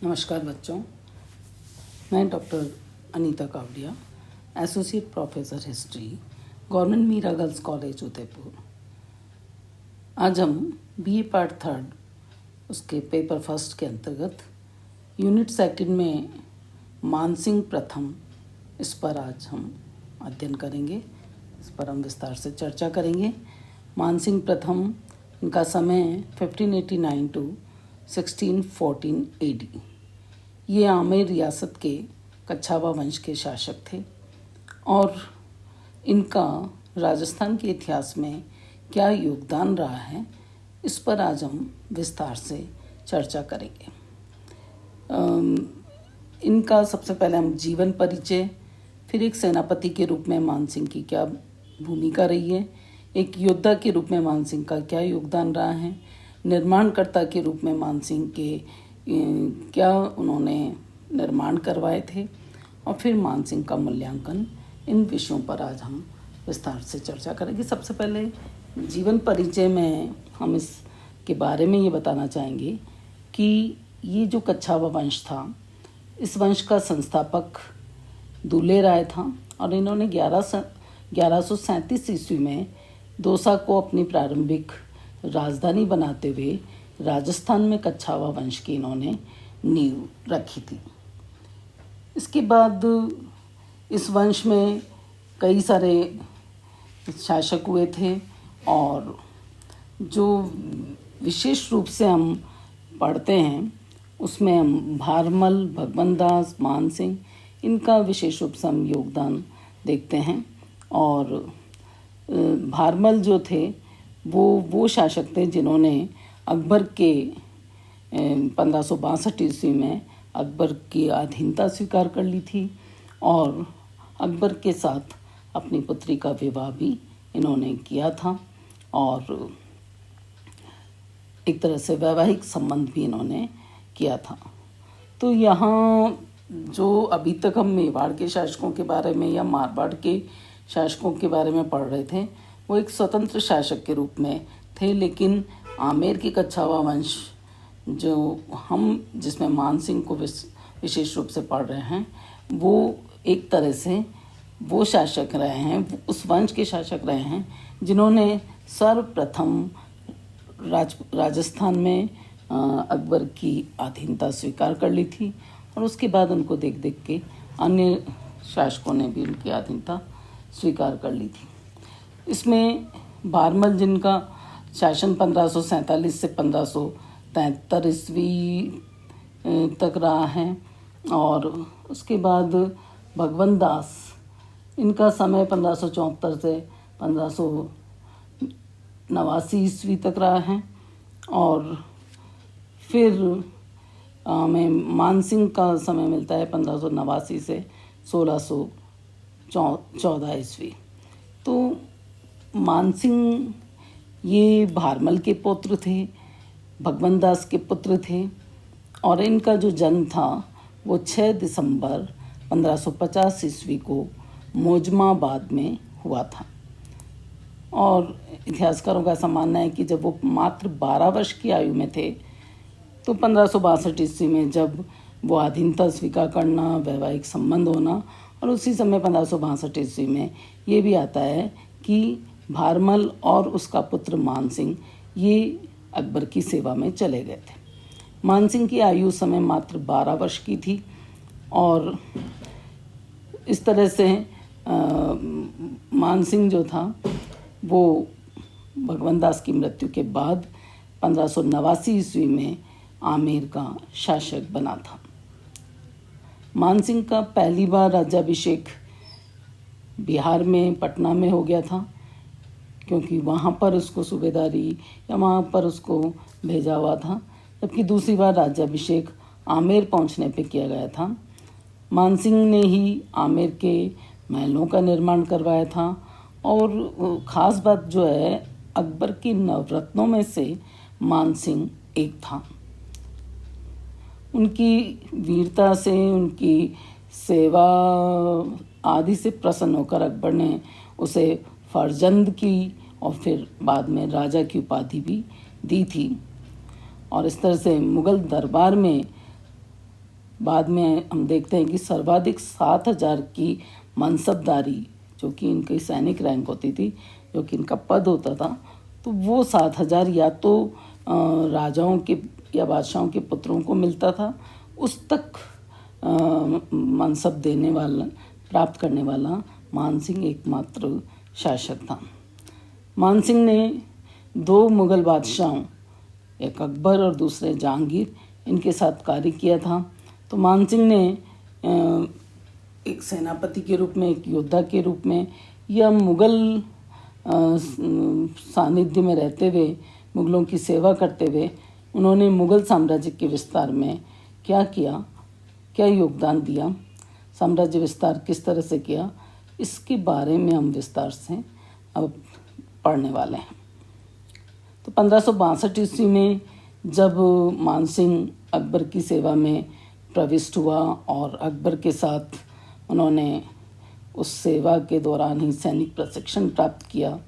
नमस्कार बच्चों, मैं doctor Anita Kavadia, associate professor history, government Meera girls college Udaipur. आज हम बीए पार्ट थर्ड उसके पेपर फर्स्ट के अंतर्गत यूनिट सेकंड में मानसिंह प्रथम, इस पर आज हम अध्ययन करेंगे। इस पर हम विस्तार से चर्चा करेंगे। मानसिंह प्रथम, इनका समय 1589 टू 1614 AD। ये आमेर रियासत के कच्छावा वंश के शासक थे और इनका राजस्थान के इतिहास में क्या योगदान रहा है, इस पर आज हम विस्तार से चर्चा करेंगे। इनका सबसे पहले हम जीवन परिचय, फिर एक सेनापति के रूप में मानसिंह की क्या भूमिका रही है, एक योद्धा के रूप में मानसिंह का क्या योगदान रहा है, निर्माणकर्ता के रूप में मानसिंह के क्या उन्होंने निर्माण करवाए थे, और फिर मानसिंह का मूल्यांकन, इन विषयों पर आज हम विस्तार से चर्चा करेंगे। सबसे पहले जीवन परिचय में हम इसके बारे में ये बताना चाहेंगे कि ये जो कच्छावा वंश था, इस वंश का संस्थापक दुले राय था और इन्होंने 1137 ईस्वी में दौसा को अपनी प्रारंभिक राजधानी बनाते हुए राजस्थान में कच्छावा वंश की इन्होंने नींव रखी थी। इसके बाद इस वंश में कई सारे शासक हुए थे और जो विशेष रूप से हम पढ़ते हैं उसमें हम भारमल, भगवनदास, मानसिंह, इनका विशेष रूप से हम योगदान देखते हैं। और भारमल जो थे वो शासक थे जिन्होंने अकबर के 1562 ईस्वी में अकबर की अधीनता स्वीकार कर ली थी और अकबर के साथ अपनी पुत्री का विवाह भी इन्होंने किया था और एक तरह से वैवाहिक संबंध भी इन्होंने किया था। तो यहाँ जो अभी तक हम मेवाड़ के शासकों के बारे में या मारवाड़ के शासकों के बारे में पढ़ रहे थे, वो एक स्वतंत्र शासक के रूप में थे, लेकिन आमेर की कच्छावा वंश जो हम जिसमें मानसिंह को विशेष रूप से पढ़ रहे हैं, वो एक तरह से वो शासक रहे हैं, उस वंश के शासक रहे हैं जिन्होंने सर्वप्रथम राजस्थान में अकबर की अधीनता स्वीकार कर ली थी और उसके बाद उनको देख देख के अन्य शासकों ने भी उनकी अधीनता स्वीकार कर ली थी। इसमें भारमल, जिनका शासन 1547 से 1573 ईस्वी तक रहा है, और उसके बाद भगवनदास, इनका समय 1574 से 1589 ईस्वी तक रहा है, और फिर हमें मानसिंह का समय मिलता है 1589 से 1614 ईस्वी। तो मानसिंह ये भारमल के पुत्र थे, भगवनदास के पुत्र थे और इनका जो जन्म था वो 6 दिसंबर 1550 ईस्वी को मोजमाबाद में हुआ था। और इतिहासकारों का ऐसा मानना है कि जब वो मात्र 12 वर्ष की आयु में थे तो 1562 ईस्वी में जब वो अधीनता स्वीकार करना, वैवाहिक संबंध होना, और उसी समय 1562 ईस्वी में ये भी आता है कि भारमल और उसका पुत्र मानसिंह ये अकबर की सेवा में चले गए थे। मानसिंह की आयु उस समय मात्र 12 वर्ष की थी और इस तरह से मानसिंह जो था वो भगवनदास की मृत्यु के बाद 1589 ईस्वी में आमेर का शासक बना था। मानसिंह का पहली बार राज्याभिषेक बिहार में पटना में हो गया था, क्योंकि वहाँ पर उसको सूबेदारी या वहाँ पर उसको भेजा हुआ था, जबकि दूसरी बार राज्याभिषेक आमेर पहुँचने पे किया गया था। मानसिंह ने ही आमेर के महलों का निर्माण करवाया था और ख़ास बात जो है, अकबर के नवरत्नों में से मानसिंह एक था। उनकी वीरता से, उनकी सेवा आदि से प्रसन्न होकर अकबर ने उसे फर्जंद की और फिर बाद में राजा की उपाधि भी दी थी। और इस तरह से मुग़ल दरबार में बाद में हम देखते हैं कि सर्वाधिक 7,000 की मनसबदारी, जो कि इनकी सैनिक रैंक होती थी, जो कि इनका पद होता था, तो वो 7,000 या तो राजाओं के या बादशाहों के पुत्रों को मिलता था, उस तक मनसब देने वाला, प्राप्त करने वाला मानसिंह एकमात्र शासक था। मानसिंह ने 2 मुग़ल बादशाहों, एक अकबर और दूसरे जहांगीर, इनके साथ कार्य किया था। तो मानसिंह ने एक सेनापति के रूप में, एक योद्धा के रूप में, या मुग़ल सानिध्य में रहते हुए, मुग़लों की सेवा करते हुए, उन्होंने मुग़ल साम्राज्य के विस्तार में क्या किया, क्या योगदान दिया, साम्राज्य विस्तार किस तरह से किया, इसके बारे में हम विस्तार से अब पढ़ने वाले हैं। तो 1562 ईस्वी में जब मानसिंह अकबर की सेवा में प्रविष्ट हुआ और अकबर के साथ उन्होंने उस सेवा के दौरान ही सैनिक प्रशिक्षण प्राप्त किया,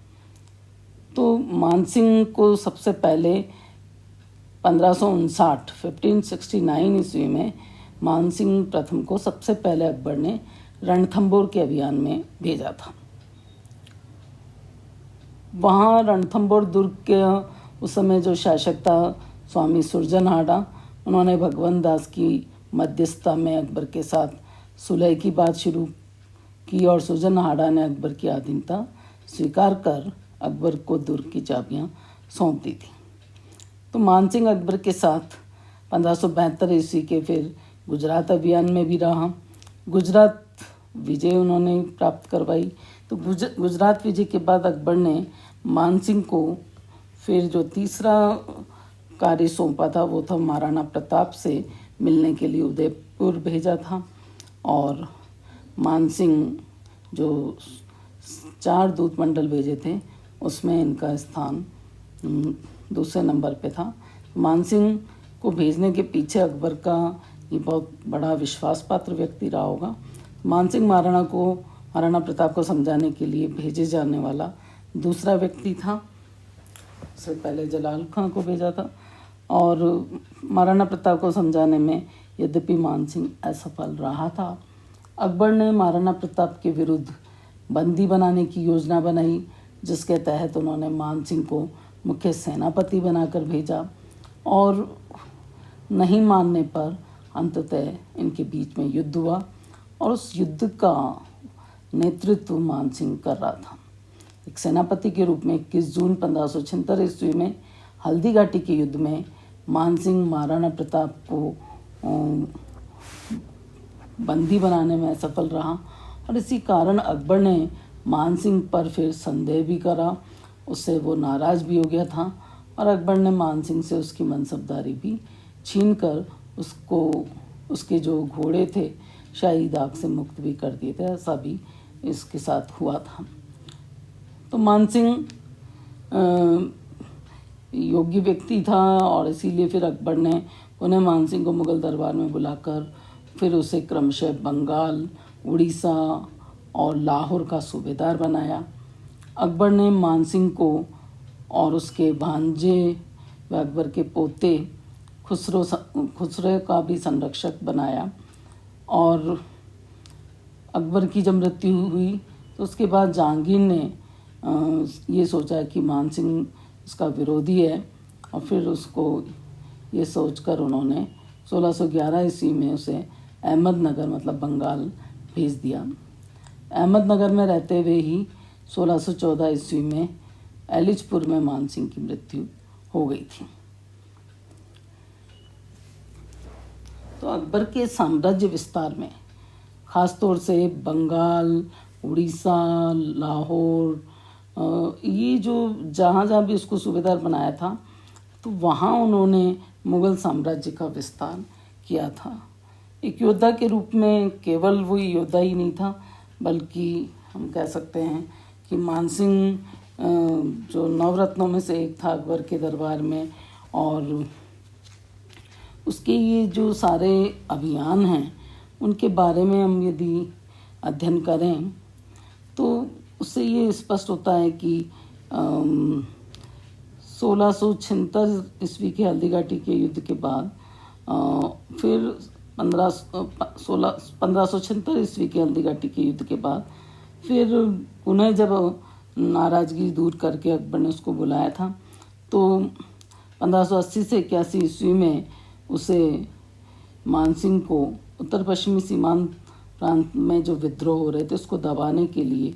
तो मानसिंह को सबसे पहले 1569 ईस्वी में मानसिंह प्रथम को सबसे पहले अकबर ने रणथंबोर के अभियान में भेजा था। वहाँ रणथंबोर दुर्ग के उस समय जो शासक था स्वामी सुरजनहाड़ा, उन्होंने भगवंत दास की मध्यस्थता में अकबर के साथ सुलह की बात शुरू की और सुरजनहाड़ा ने अकबर की अधीनता स्वीकार कर अकबर को दुर्ग की चाबियां सौंप दी थी। तो मानसिंह अकबर के साथ 1572 ईस्वी के फिर गुजरात अभियान में भी रहा। गुजरात विजय उन्होंने प्राप्त करवाई। तो गुजरात विजय के बाद अकबर ने मानसिंह को फिर जो तीसरा कार्य सौंपा था वो था महाराणा प्रताप से मिलने के लिए उदयपुर भेजा था। और मानसिंह जो 4 दूत मंडल भेजे थे उसमें इनका स्थान दूसरे नंबर पे था। मानसिंह को भेजने के पीछे अकबर का ये बहुत बड़ा विश्वास पात्र व्यक्ति रहा होगा। मानसिंह महाराणा प्रताप को समझाने के लिए भेजे जाने वाला दूसरा व्यक्ति था। उससे पहले जलाल खां को भेजा था और महाराणा प्रताप को समझाने में यद्यपि मानसिंह असफल रहा था। अकबर ने महाराणा प्रताप के विरुद्ध बंदी बनाने की योजना बनाई, जिसके तहत उन्होंने मानसिंह को मुख्य सेनापति बनाकर भेजा और नहीं मानने पर अंततः इनके बीच में युद्ध हुआ और उस युद्ध का नेतृत्व मानसिंह कर रहा था। एक सेनापति के रूप में 21 जून 1576 ईस्वी में हल्दी घाटी के युद्ध में मानसिंह महाराणा प्रताप को बंदी बनाने में सफल रहा और इसी कारण अकबर ने मानसिंह पर फिर संदेह भी करा। उससे वो नाराज़ भी हो गया था और अकबर ने मानसिंह से उसकी मनसबदारी भी छीनकर उसको उसके जो घोड़े थे शाही दाग से मुक्त भी कर दिए थे। ऐसा भी इसके साथ हुआ था। तो मानसिंह योग्य व्यक्ति था और इसीलिए फिर अकबर ने उन्हें मानसिंह को मुग़ल दरबार में बुलाकर फिर उसे क्रमशः बंगाल, उड़ीसा और लाहौर का सूबेदार बनाया। अकबर ने मानसिंह को और उसके भांजे व अकबर के पोते खुसरो का भी संरक्षक बनाया और अकबर की जब मृत्यु हुई तो उसके बाद जहांगीर ने ये सोचा कि मानसिंह उसका विरोधी है और फिर उसको ये सोचकर उन्होंने 1611 ईस्वी में उसे अहमदनगर मतलब बंगाल भेज दिया। अहमदनगर में रहते हुए ही 1614 ईस्वी में एलिचपुर में मानसिंह की मृत्यु हो गई थी। तो अकबर के साम्राज्य विस्तार में ख़ासतौर से बंगाल, उड़ीसा, लाहौर, ये जो जहाँ भी उसको सूबेदार बनाया था तो वहाँ उन्होंने मुग़ल साम्राज्य का विस्तार किया था। एक योद्धा के रूप में केवल वही योद्धा ही नहीं था बल्कि हम कह सकते हैं कि मानसिंह जो नवरत्नों में से एक था अकबर के दरबार में और उसके ये जो सारे अभियान हैं उनके बारे में हम यदि अध्ययन करें तो उससे ये स्पष्ट होता है कि 1676 ईस्वी के हल्दी घाटी के युद्ध के बाद फिर 1576 ईस्वी के हल्दीघाटी के युद्ध के बाद फिर पुनः जब नाराज़गी दूर करके अकबर ने उसको बुलाया था, तो 1580 से 81 ईस्वी में उसे मानसिंह को उत्तर पश्चिमी सीमांत प्रांत में जो विद्रोह हो रहे थे उसको दबाने के लिए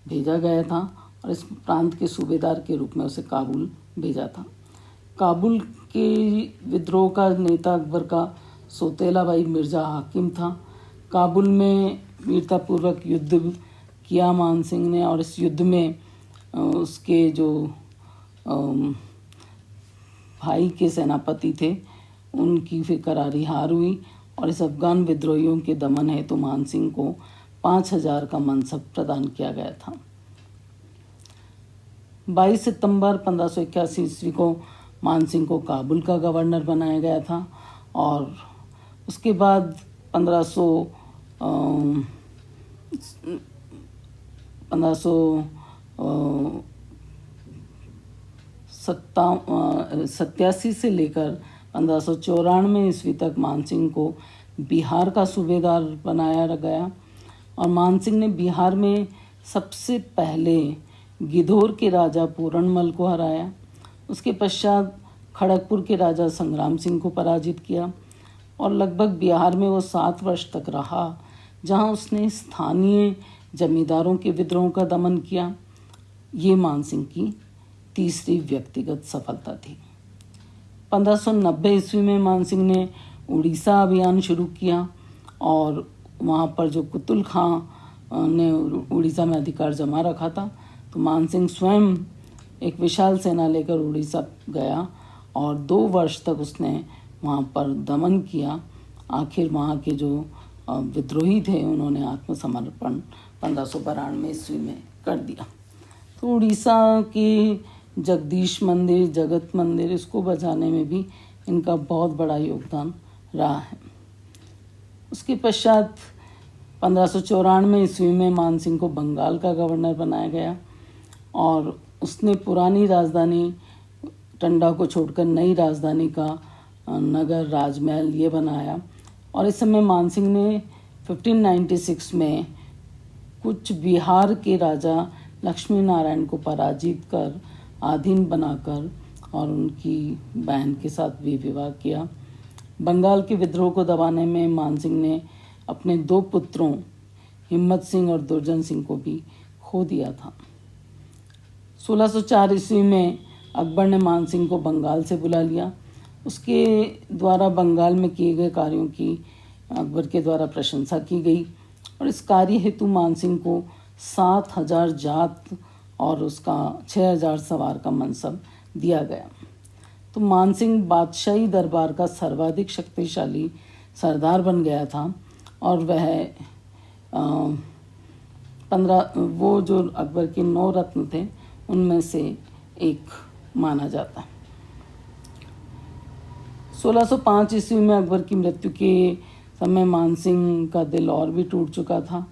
भेजा गया था और इस प्रांत के सूबेदार के रूप में उसे काबुल भेजा था। काबुल के विद्रोह का नेता अकबर का सौतेला भाई मिर्ज़ा हाकिम था। काबुल में वीरतापूर्वक युद्ध किया मानसिंह ने और इस युद्ध में उसके जो भाई के सेनापति थे उनकी फिर करारी हार हुई और इस अफगान विद्रोहियों के दमन हेतु मानसिंह को 5000 का मनसब प्रदान किया गया था। 22 सितंबर 1581 ईस्वी को मानसिंह को काबुल का गवर्नर बनाया गया था और उसके बाद 1587 से लेकर 1594 ईस्वी तक मानसिंह को बिहार का सूबेदार बनाया गया और मानसिंह ने बिहार में सबसे पहले गिधौर के राजा पूरनमल को हराया। उसके पश्चात खड़गपुर के राजा संग्राम सिंह को पराजित किया और लगभग बिहार में वो 7 वर्ष तक रहा, जहां उसने स्थानीय जमींदारों के विद्रोह का दमन किया। ये मानसिंह की तीसरी व्यक्तिगत सफलता थी। 1590 ईस्वी में मानसिंह ने उड़ीसा अभियान शुरू किया और वहाँ पर जो कुतुल खां ने उड़ीसा में अधिकार जमा रखा था, तो मानसिंह स्वयं एक विशाल सेना लेकर उड़ीसा गया और 2 वर्ष तक उसने वहाँ पर दमन किया। आखिर वहाँ के जो विद्रोही थे उन्होंने आत्मसमर्पण 1592 ईस्वी में कर दिया। तो उड़ीसा की जगदीश मंदिर, जगत मंदिर, इसको बचाने में भी इनका बहुत बड़ा योगदान रहा है। उसके पश्चात 1594 ईस्वी में मानसिंह को बंगाल का गवर्नर बनाया गया और उसने पुरानी राजधानी टंडा को छोड़कर नई राजधानी का नगर राजमहल ये बनाया और इस समय मानसिंह ने 1596 में कुछ बिहार के राजा लक्ष्मी नारायण को पराजित कर अधीन बनाकर और उनकी बहन के साथ भी विवाह किया। बंगाल के विद्रोह को दबाने में मानसिंह ने अपने 2 पुत्रों हिम्मत सिंह और दुर्जन सिंह को भी खो दिया था। 1604 ईस्वी में अकबर ने मानसिंह को बंगाल से बुला लिया। उसके द्वारा बंगाल में किए गए कार्यों की अकबर के द्वारा प्रशंसा की गई और इस कार्य हेतु मानसिंह को 7000 जात और उसका 6000 सवार का मनसब दिया गया। तो मानसिंह बादशाही दरबार का सर्वाधिक शक्तिशाली सरदार बन गया था और वह 15 वो जो अकबर के 9 रत्न थे उनमें से एक माना जाता है। 1605 ईस्वी में अकबर की मृत्यु के समय मानसिंह का दिल और भी टूट चुका था।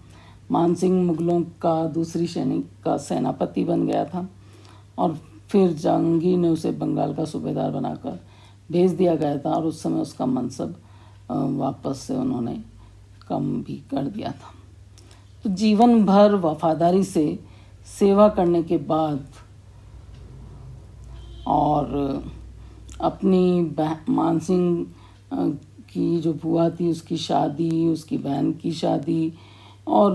मानसिंह मुगलों का दूसरी श्रेणी का सेनापति बन गया था और फिर जहांगीर ने उसे बंगाल का सूबेदार बनाकर भेज दिया गया था और उस समय उसका मनसब वापस से उन्होंने कम भी कर दिया था। तो जीवन भर वफादारी से सेवा करने के बाद और अपनी मानसिंह की जो बुआ थी उसकी शादी, उसकी बहन की शादी और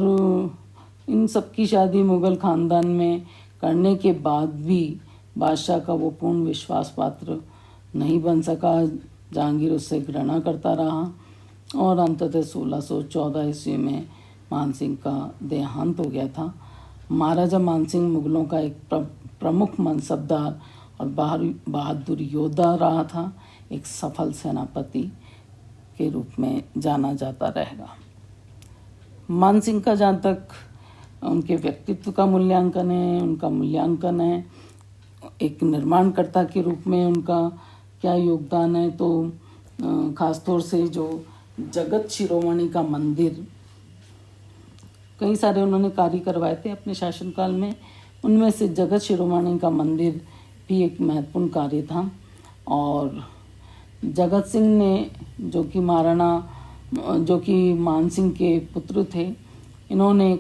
इन सब की शादी मुग़ल ख़ानदान में करने के बाद भी बादशाह का वो पूर्ण विश्वास पात्र नहीं बन सका। जहांगीर उससे घृणा करता रहा और अंततः 1614 ईस्वी में मानसिंह का देहांत हो गया था। महाराजा मानसिंह मुग़लों का एक प्रमुख मनसबदार और बहादुर योद्धा रहा था। एक सफल सेनापति के रूप में जाना जाता रहेगा। मानसिंह का जहाँ तक उनके व्यक्तित्व का मूल्यांकन है, उनका मूल्यांकन है, एक निर्माणकर्ता के रूप में उनका क्या योगदान है, तो खासतौर से जो जगत शिरोमणि का मंदिर, कई सारे उन्होंने कार्य करवाए थे अपने शासनकाल में। उनमें से जगत शिरोमणि का मंदिर भी एक महत्वपूर्ण कार्य था और जगत सिंह ने, जो कि महाराणा जो कि मानसिंह के पुत्र थे, इन्होंने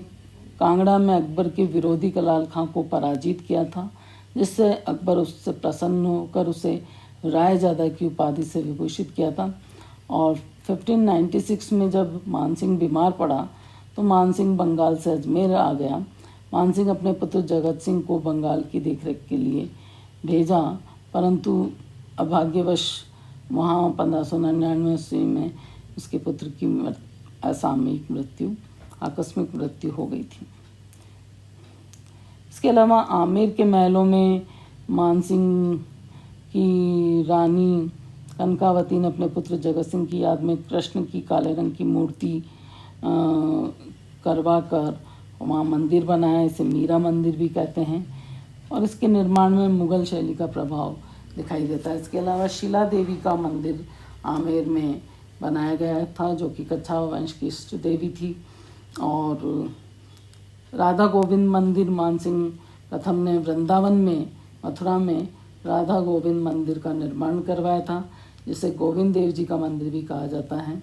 कांगड़ा में अकबर के विरोधी कलाल खां को पराजित किया था, जिससे अकबर उससे प्रसन्न होकर उसे रायजादा की उपाधि से विभूषित किया था। और 1596 में जब मानसिंह बीमार पड़ा तो मानसिंह बंगाल से अजमेर आ गया। मानसिंह अपने पुत्र जगत सिंह को बंगाल की देखरेख के लिए भेजा, परंतु अभाग्यवश वहाँ 1599 में उसके पुत्र की आकस्मिक मृत्यु हो गई थी। इसके अलावा आमेर के महलों में मानसिंह की रानी कनकावती ने अपने पुत्र जगत सिंह की याद में कृष्ण की काले रंग की मूर्ति करवा कर वहाँ मंदिर बनाया। इसे मीरा मंदिर भी कहते हैं और इसके निर्माण में मुगल शैली का प्रभाव दिखाई देता है। इसके अलावा शिला देवी का मंदिर आमेर में बनाया गया था, जो कि कच्छावा वंश की इष्ट देवी थी। और राधा गोविंद मंदिर मानसिंह प्रथम ने वृंदावन में, मथुरा में राधा गोविंद मंदिर का निर्माण करवाया था, जिसे गोविंद देव जी का मंदिर भी कहा जाता है।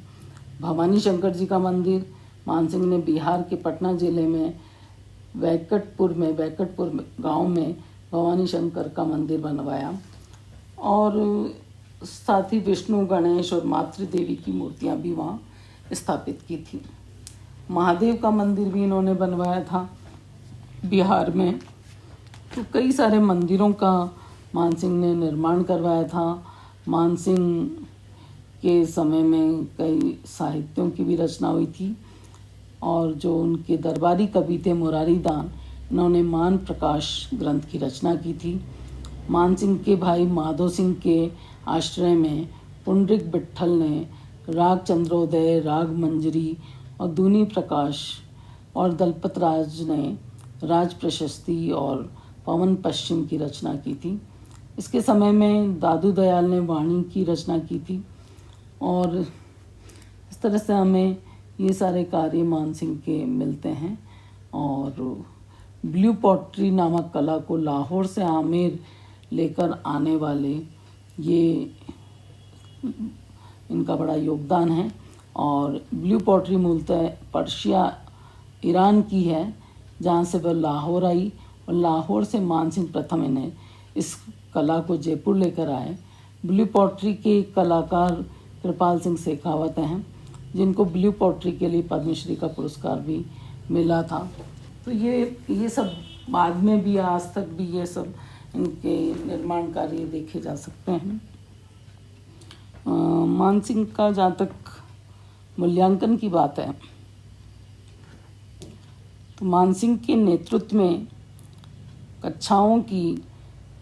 भवानी शंकर जी का मंदिर मानसिंह ने बिहार के पटना जिले में वैकटपुर गांव में भवानी शंकर का मंदिर बनवाया। और साथ ही विष्णु, गणेश और मातृ देवी की मूर्तियां भी वहाँ स्थापित की थी। महादेव का मंदिर भी इन्होंने बनवाया था बिहार में। तो कई सारे मंदिरों का मानसिंह ने निर्माण करवाया था। मानसिंह के समय में कई साहित्यों की भी रचना हुई थी और जो उनके दरबारी कवि थे मुरारी दान, इन्होंने मान प्रकाश ग्रंथ की रचना की थी। मानसिंह के भाई माधो सिंह के आश्रय में पुंडरिक विट्ठल ने राग चंद्रोदय, राग मंजरी और दूनी प्रकाश और दलपत राज ने राज प्रशस्ति और पवन पश्चिम की रचना की थी। इसके समय में दादू दयाल ने वाणी की रचना की थी। और इस तरह से हमें ये सारे कार्य मानसिंह के मिलते हैं। और ब्लू पॉटरी नामक कला को लाहौर से आमेर लेकर आने वाले ये इनका बड़ा योगदान है। और ब्लू पॉटरी मूलतः पर्शिया, ईरान की है, जहाँ से वह लाहौर आई और लाहौर से मानसिंह प्रथम इन्हें इस कला को जयपुर लेकर आए। ब्लू पॉटरी के कलाकार कृपाल सिंह शेखावत हैं, जिनको ब्लू पॉटरी के लिए पद्मश्री का पुरस्कार भी मिला था। तो ये सब बाद में भी, आज तक भी ये सब इनके निर्माण कार्य देखे जा सकते हैं। मानसिंह का जहाँ तक मूल्यांकन की बात है तो मानसिंह के नेतृत्व में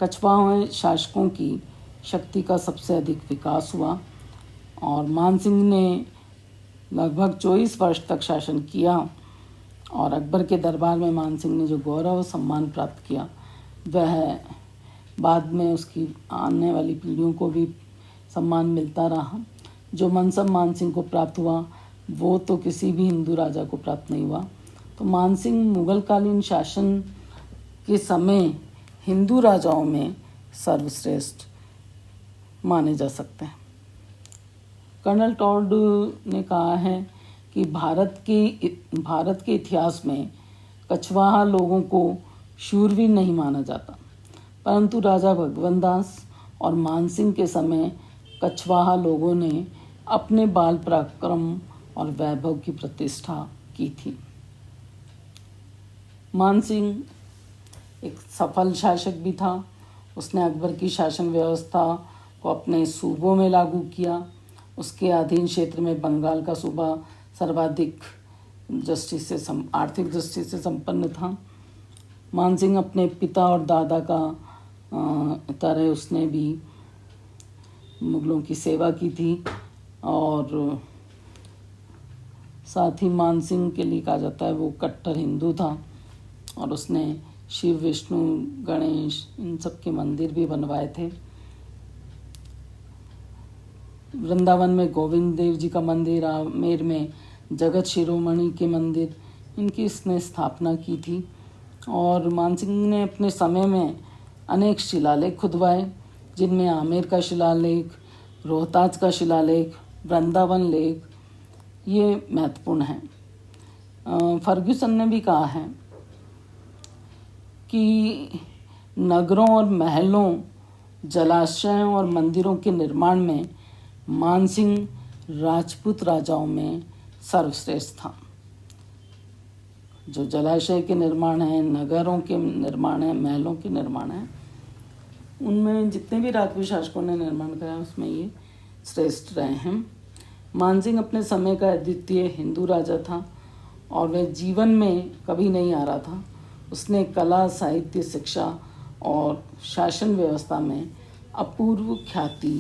कछवाओं शासकों की शक्ति का सबसे अधिक विकास हुआ और मानसिंह ने लगभग 24 वर्ष तक शासन किया। और अकबर के दरबार में मानसिंह ने जो गौरव और सम्मान प्राप्त किया, वह बाद में उसकी आने वाली पीढ़ियों को भी सम्मान मिलता रहा। जो मनसब मानसिंह को प्राप्त हुआ वो तो किसी भी हिंदू राजा को प्राप्त नहीं हुआ। तो मानसिंह मुगलकालीन शासन के समय हिंदू राजाओं में सर्वश्रेष्ठ माने जा सकते हैं। कर्नल टॉड ने कहा है कि भारत के इतिहास में कछवाहा लोगों को शूरवीर नहीं माना जाता, परंतु राजा भगवंत दास और मानसिंह के समय कछवाहा लोगों ने अपने बाल पराक्रम और वैभव की प्रतिष्ठा की थी। मानसिंह एक सफल शासक भी था। उसने अकबर की शासन व्यवस्था को अपने सूबों में लागू किया। उसके अधीन क्षेत्र में बंगाल का सूबा सर्वाधिक आर्थिक दृष्टि से संपन्न था। मानसिंह अपने पिता और दादा का तरह उसने भी मुगलों की सेवा की थी। और साथ ही मानसिंह के लिए कहा जाता है वो कट्टर हिंदू था और उसने शिव, विष्णु, गणेश इन सब के मंदिर भी बनवाए थे। वृंदावन में गोविंद देव जी का मंदिर, आमेर में जगत शिरोमणि के मंदिर, इनकी इसने स्थापना की थी। और मानसिंह ने अपने समय में अनेक शिलालेख खुदवाए, जिनमें आमेर का शिलालेख, रोहतास का शिलालेख, वृंदावन लेख, ये महत्वपूर्ण है। फर्ग्यूसन ने भी कहा है कि नगरों और महलों, जलाशयों और मंदिरों के निर्माण में मानसिंह राजपूत राजाओं में सर्वश्रेष्ठ था। जो जलाशय के निर्माण हैं, नगरों के निर्माण हैं, महलों के निर्माण हैं, उनमें जितने भी राजपूत शासकों ने निर्माण कराया उसमें ये श्रेष्ठ रहे हैं। मानसिंह अपने समय का अद्वितीय हिंदू राजा था और वह जीवन में कभी नहीं आ रहा था। उसने कला, साहित्य, शिक्षा और शासन व्यवस्था में अपूर्व ख्याति